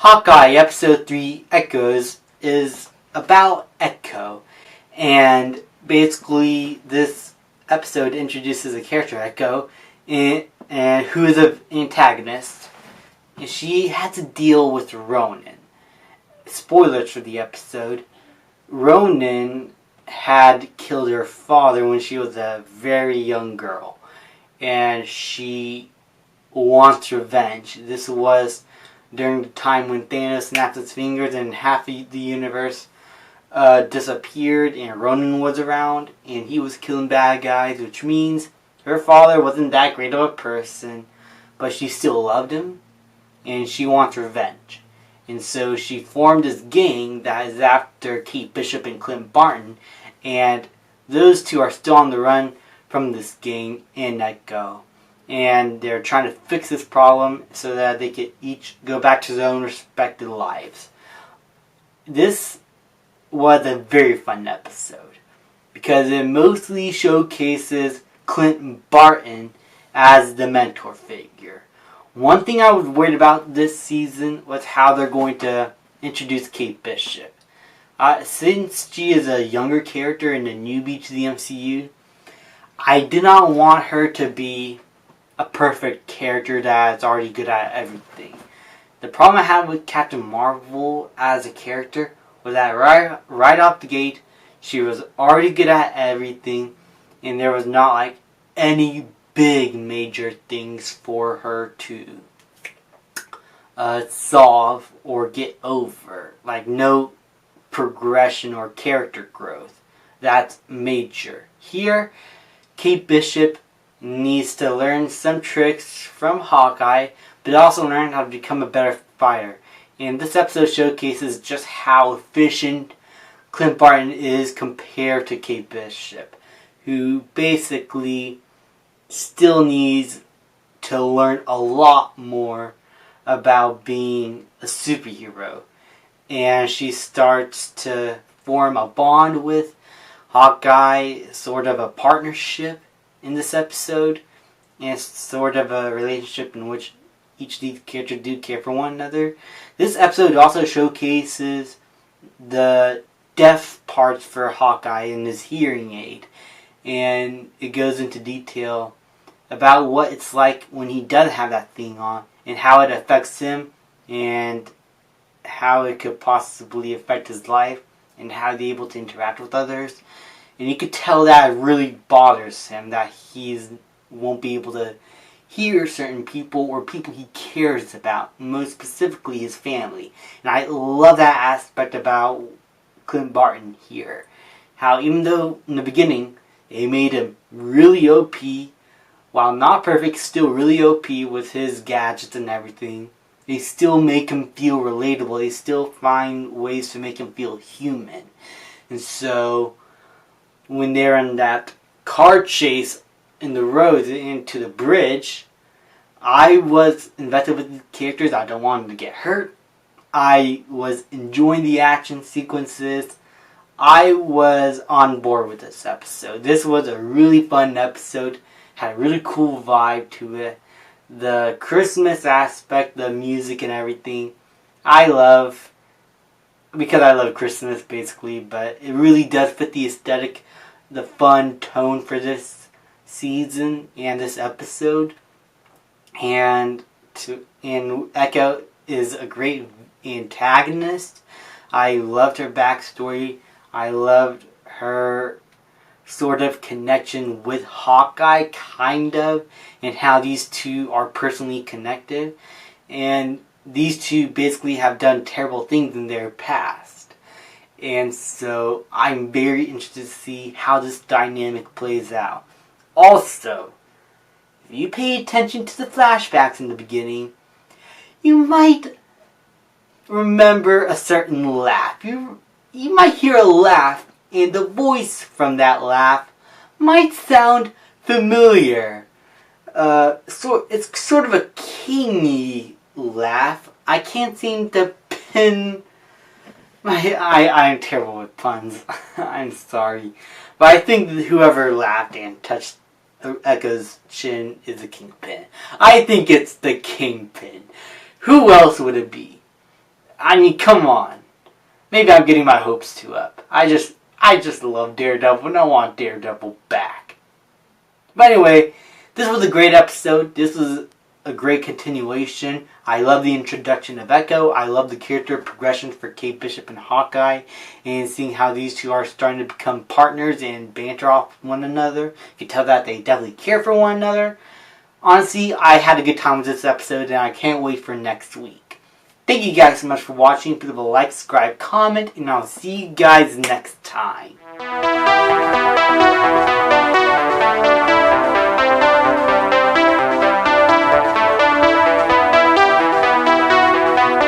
Hawkeye Episode 3 Echoes is about Echo. And basically this episode introduces a character, Echo, and who is an antagonist. And she had to deal with Ronan. Spoilers for the episode. Ronan had killed her father when she was a very young girl. And she wants revenge. This was during the time when Thanos snapped his fingers and half of the universe disappeared and Ronan was around and he was killing bad guys, which means her father wasn't that great of a person, but she still loved him and she wants revenge. And so she formed this gang that is after Kate Bishop and Clint Barton, and those two are still on the run from this gang in Echo. And they're trying to fix this problem so that they could each go back to their own respective lives. This was a very fun episode because it mostly showcases Clint Barton as the mentor figure. One thing I was worried about this season was how they're going to introduce Kate Bishop. Since she is a younger character and a newbie to the MCU, I did not want her to be a perfect character that's already good at everything. The problem I had with Captain Marvel as a character was that right off the gate, she was already good at everything, and there was not like any big major things for her to solve or get over. Like no progression or character growth. That's major. Here, Kate Bishop needs to learn some tricks from Hawkeye, but also learn how to become a better fighter. And this episode showcases just how efficient Clint Barton is compared to Kate Bishop, who basically still needs to learn a lot more about being a superhero. And she starts to form a bond with Hawkeye, sort of a partnership in this episode, and it's sort of a relationship in which each of these characters do care for one another. This episode also showcases the deaf parts for Hawkeye and his hearing aid, and it goes into detail about what it's like when he does have that thing on and how it affects him and how it could possibly affect his life and how he's able to interact with others. And you could tell that it really bothers him that he won't be able to hear certain people or people he cares about, most specifically his family. And I love that aspect about Clint Barton here. How even though in the beginning they made him really OP, while not perfect, still really OP with his gadgets and everything, they still make him feel relatable. They still find ways to make him feel human. And so when they're in that car chase in the road into the bridge, I was invested with the characters. I don't want them to get hurt. I was enjoying the action sequences. I was on board with this episode. This was a really fun episode. Had a really cool vibe to it. The Christmas aspect, the music and everything, I love, because I love Christmas basically, but it really does fit the aesthetic, the fun tone for this season and this episode. And Echo is a great antagonist. I loved her backstory. I loved her sort of connection with Hawkeye, kind of, and how these two are personally connected. And these two basically have done terrible things in their past. And so I'm very interested to see how this dynamic plays out. Also, if you pay attention to the flashbacks in the beginning, you might remember a certain laugh. You might hear a laugh, and the voice from that laugh might sound familiar. So it's sort of a kingy laugh. I can't seem to pin I'm terrible with puns. I'm sorry. But I think that whoever laughed and touched Echo's chin is the Kingpin. I think it's the Kingpin. Who else would it be? I mean, come on. Maybe I'm getting my hopes too up. I just love Daredevil and I want Daredevil back. But anyway, this was a great episode. This was a great continuation. I love the introduction of Echo. I love the character progression for Kate Bishop and Hawkeye, and seeing how these two are starting to become partners and banter off one another. You can tell that they definitely care for one another. Honestly, I had a good time with this episode, and I can't wait for next week. Thank you guys so much for watching. Please leave a like, subscribe, comment, and I'll see you guys next time.